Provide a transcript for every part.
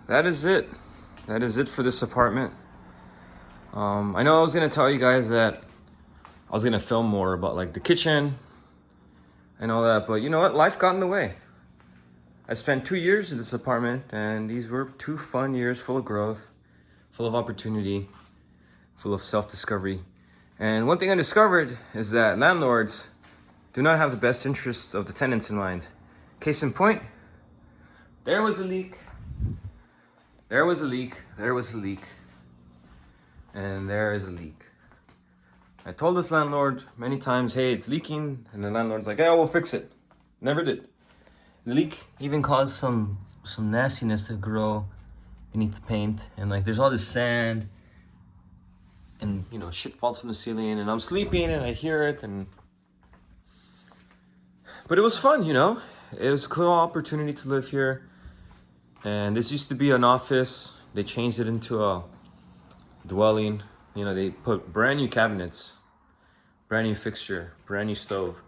that is it. That is it for this apartment. I know I was gonna tell you guys that I was gonna film more about like the kitchen and all that, but you know what? Life got in the way. I spent 2 years in this apartment, and these were 2 fun years, full of growth, full of opportunity, full of self-discovery. And one thing I discovered is that landlords do not have the best interests of the tenants in mind. Case in point, there was a leak. There was a leak. There was a leak. And there is a leak. I told this landlord many times, hey, it's leaking. And the landlord's like, yeah, we'll fix it. Never did. The leak even caused some nastiness to grow beneath the paint. And like, there's all this sand. And, you know, shit falls from the ceiling. And I'm sleeping and I hear it. But it was fun, you know. It was a cool opportunity to live here. And this used to be an office. They changed it into a dwelling. You know, they put brand new cabinets, brand new fixture, brand new stove.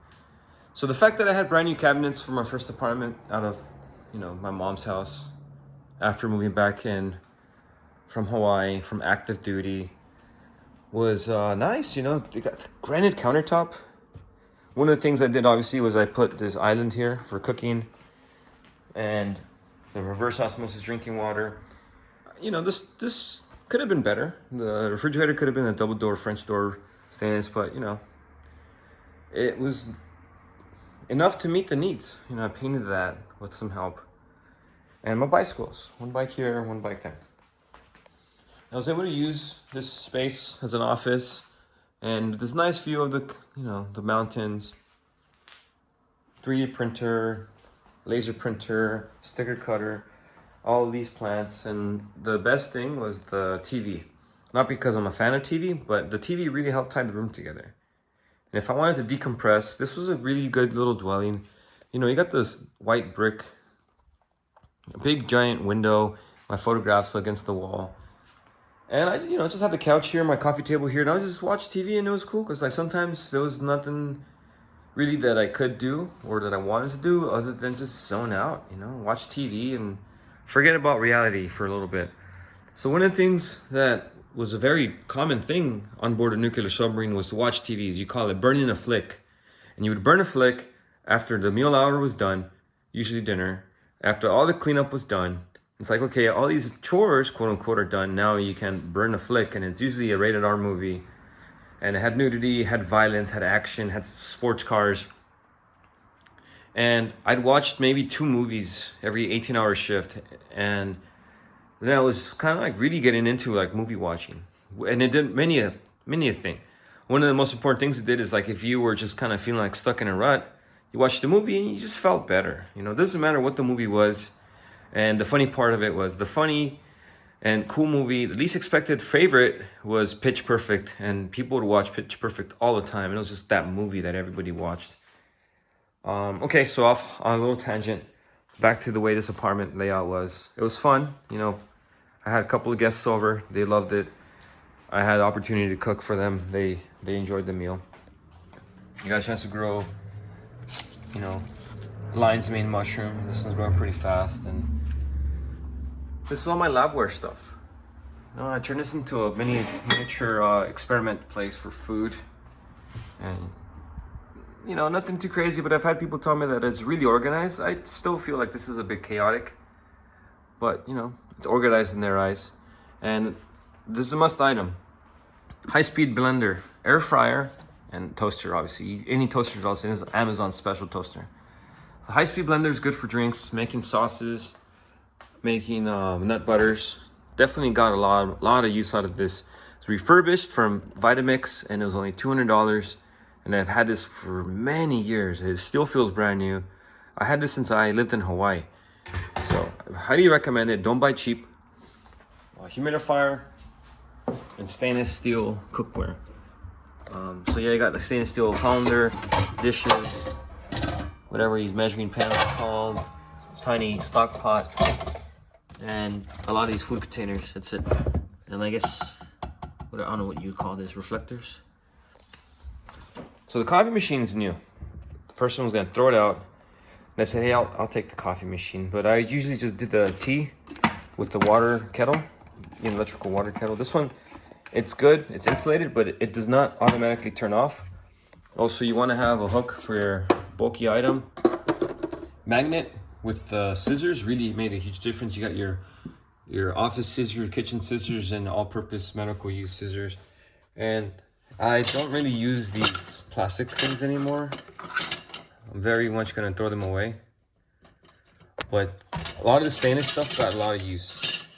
So the fact that I had brand new cabinets for my first apartment out of, you know, my mom's house after moving back in from Hawaii, from active duty, was nice, you know. They got granite countertop. One of the things I did, obviously, was I put this island here for cooking and the reverse osmosis drinking water. You know, this could have been better. The refrigerator could have been a double door French door stainless, but you know, it was enough to meet the needs. You know, I painted that with some help. And my bicycles, one bike here, one bike there. I was able to use this space as an office and this nice view of the, you know, the mountains, 3D printer, laser printer, sticker cutter, all of these plants. And the best thing was the TV. Not because I'm a fan of TV, but the TV really helped tie the room together. And if I wanted to decompress, this was a really good little dwelling. You know, you got this white brick, a big giant window, my photographs against the wall. And I, you know, just had the couch here, my coffee table here, and I would just watch TV, and it was cool because like sometimes there was nothing really that I could do or that I wanted to do other than just zone out, you know, watch TV and forget about reality for a little bit. So one of the things that was a very common thing on board a nuclear submarine was to watch TVs. You call it burning a flick. And you would burn a flick after the meal hour was done, usually dinner, after all the cleanup was done. It's like, okay, all these chores, quote unquote, are done. Now you can burn a flick, and it's usually a rated R movie. And it had nudity, had violence, had action, had sports cars. And I'd watched maybe 2 movies every 18-hour shift. And then I was kind of like really getting into like movie watching. And it did many a thing. One of the most important things it did is like if you were just kind of feeling like stuck in a rut, you watched the movie and you just felt better. You know, it doesn't matter what the movie was. And the funny part of it was the funny and cool movie, the least expected favorite was Pitch Perfect. And people would watch Pitch Perfect all the time. And it was just that movie that everybody watched. Okay, so off on a little tangent. Back to the way this apartment layout was. It was fun. You know, I had a couple of guests over. They loved it. I had the opportunity to cook for them. They enjoyed the meal. I got a chance to grow, you know, lion's mane mushroom. This one's growing pretty fast. And this is all my labware stuff. You know, I turned this into a miniature experiment place for food. And, you know, nothing too crazy, but I've had people tell me that it's really organized. I still feel like this is a bit chaotic. But, you know, it's organized in their eyes. And this is a must item. High-speed blender, air fryer, and toaster, obviously. Any toaster is also in this Amazon special toaster. The high-speed blender is good for drinks, making sauces, making nut butters. Definitely got a lot of use out of this. It's refurbished from Vitamix, and it was only $200. And I've had this for many years. It still feels brand new. I had this since I lived in Hawaii. So I highly recommend it. Don't buy cheap. Humidifier and stainless steel cookware. So yeah, you got the stainless steel colander, dishes, whatever these measuring pans are called, tiny stock pot, and a lot of these food containers. That's it. And I guess, I don't know what you call this, reflectors. So the coffee machine is new. The person was gonna throw it out. And I said, hey, I'll take the coffee machine. But I usually just did the tea with the water kettle, the electrical water kettle. This one, it's good. It's insulated, but it does not automatically turn off. Also, you want to have a hook for your bulky item. Magnet with the scissors really made a huge difference. You got your office scissors, kitchen scissors, and all-purpose medical use scissors. And I don't really use these plastic things anymore. I'm very much gonna throw them away. But a lot of the stainless stuff got a lot of use.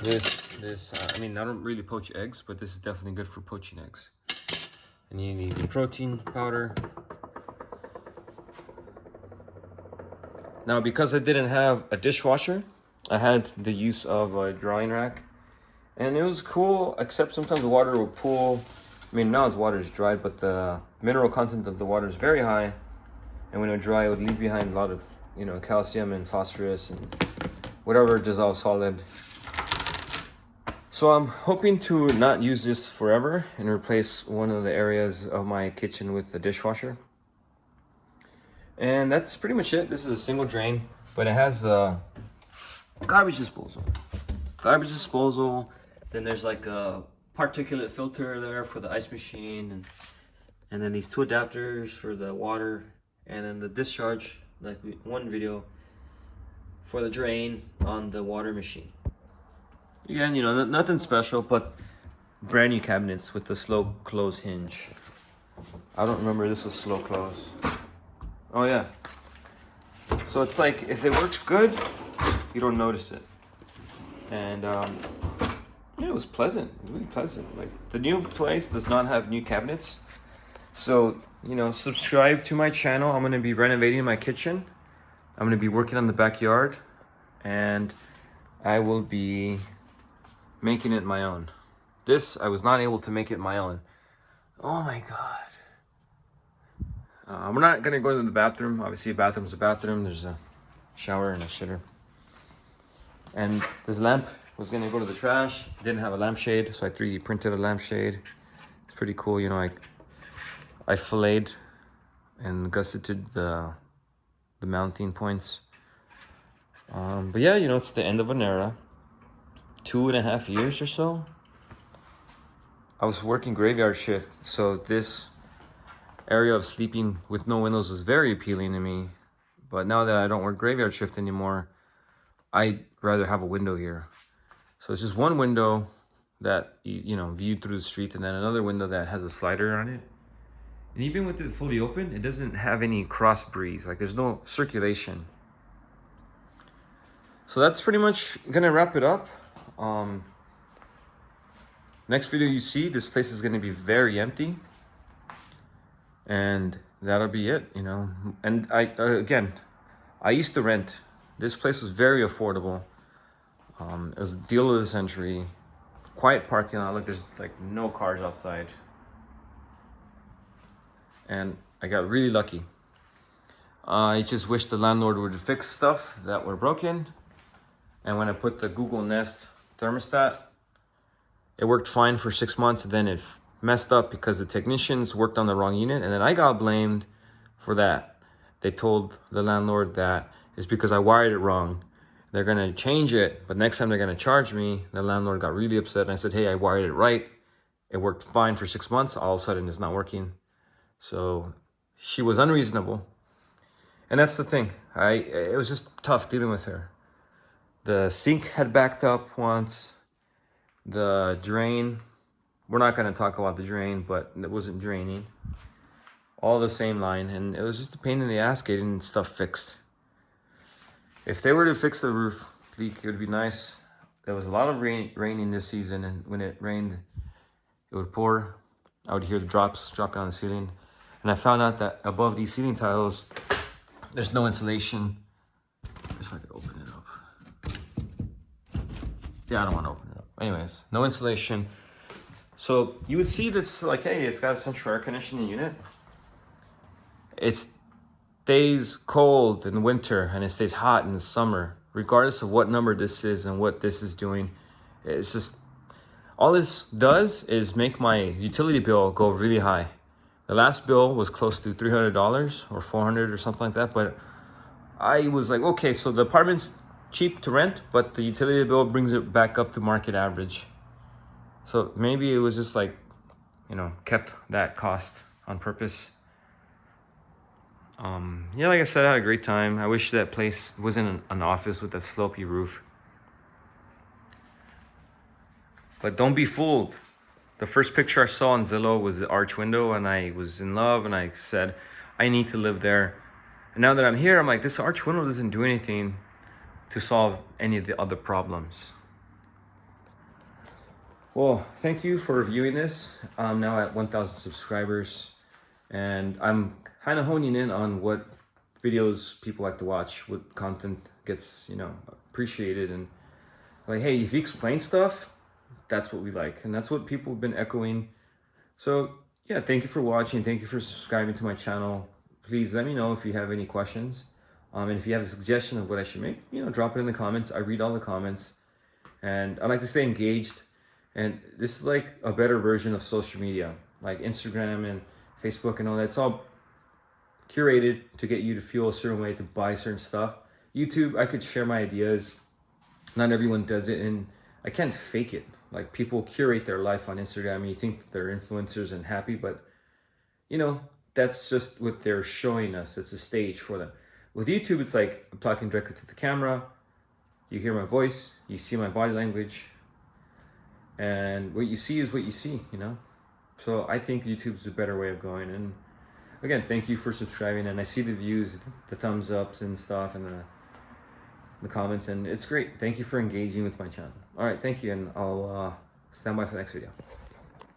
I mean, I don't really poach eggs, but this is definitely good for poaching eggs. And you need your protein powder. Now, because I didn't have a dishwasher, I had the use of a drying rack. And it was cool, except sometimes the water will pool. I mean, now the water is dried, but the mineral content of the water is very high. And when it would dry, it would leave behind a lot of, calcium and phosphorus and whatever dissolved solid. So I'm hoping to not use this forever and replace one of the areas of my kitchen with a dishwasher. And that's pretty much it. This is a single drain, but it has a garbage disposal. Then there's like a particulate filter there for the ice machine, and then these two adapters for the water, and then the discharge, like one video, for the drain on the water machine. Again, nothing special, but brand new cabinets with the slow close hinge. I don't remember this was slow close. Oh yeah. So it's like, if it works good, you don't notice it. And it was pleasant, really pleasant. Like, the new place does not have new cabinets. So, subscribe to my channel. I'm gonna be renovating my kitchen. I'm gonna be working on the backyard, and I will be making it my own. This, I was not able to make it my own. Oh my God. We're not gonna go to the bathroom. Obviously, a bathroom's a bathroom. There's a shower and a shitter. And this lamp was gonna go to the trash. Didn't have a lampshade, so I 3D printed a lampshade. It's pretty cool, I filleted and gusseted the mounting points. But yeah, it's the end of an era. 2.5 years or so. I was working graveyard shift, so this area of sleeping with no windows was very appealing to me. But now that I don't work graveyard shift anymore, I'd rather have a window here. So it's just one window that, viewed through the street, and then another window that has a slider on it. And even with it fully open, it doesn't have any cross breeze. Like, there's no circulation. So that's pretty much gonna wrap it up. Next video you see, this place is gonna be very empty. And that'll be it, And I used to rent. This place was very affordable. It was a deal of the century. Quiet parking lot. Look, there's like no cars outside. And I got really lucky. I just wish the landlord would fix stuff that were broken. And when I put the Google Nest thermostat, it worked fine for 6 months, and then it messed up because the technicians worked on the wrong unit, and then I got blamed for that. They told the landlord that it's because I wired it wrong. They're gonna change it, but next time they're gonna charge me. The landlord got really upset, and I said, hey, I wired it right. It worked fine for 6 months. All of a sudden, it's not working. So she was unreasonable. And that's the thing. It was just tough dealing with her. The sink had backed up once. The drain, we're not going to talk about the drain, but it wasn't draining. All the same line, and it was just a pain in the ass getting stuff fixed. If they were to fix the roof leak, it would be nice. There was a lot of raining this season, and when it rained, it would pour. I would hear the drops dropping on the ceiling. And I found out that above these ceiling tiles, there's no insulation. If I could open it up. Yeah, I don't want to open it up. Anyways, no insulation. So you would see this like, hey, it's got a central air conditioning unit. It stays cold in the winter and it stays hot in the summer, regardless of what number this is and what this is doing. It's just, all this does is make my utility bill go really high. The last bill was close to $300 or $400 or something like that. But I was like, okay, so the apartment's cheap to rent, but the utility bill brings it back up to market average. So maybe it was just like, you know, kept that cost on purpose. Yeah, like I said, I had a great time. I wish that place wasn't an office with that slopey roof. But don't be fooled. The first picture I saw on Zillow was the arch window, and I was in love, and I said, I need to live there. And now that I'm here, I'm like, this arch window doesn't do anything to solve any of the other problems. Well, thank you for reviewing this. I'm now at 1,000 subscribers, and I'm kind of honing in on what videos people like to watch, what content gets, you know, appreciated. And like, hey, if you explain stuff, that's what we like, and that's what people have been echoing. So yeah, thank you for watching. Thank you for subscribing to my channel. Please let me know if you have any questions. And if you have a suggestion of what I should make, you know, drop it in the comments. I read all the comments, and I like to stay engaged. And this is like a better version of social media, like Instagram and Facebook and all that. It's all curated to get you to feel a certain way, to buy certain stuff. YouTube, I could share my ideas. Not everyone does it, and I can't fake it. Like, people curate their life on Instagram. You think they're influencers and happy, but you know, that's just what they're showing us. It's a stage for them. With YouTube, it's like I'm talking directly to the camera. You hear my voice, you see my body language, and what you see is what you see, you know? So I think YouTube's a better way of going. And again, thank you for subscribing. And I see the views, the thumbs ups and stuff, and the comments, and it's great. Thank you for engaging with my channel. All right, thank you, and I'll stand by for the next video.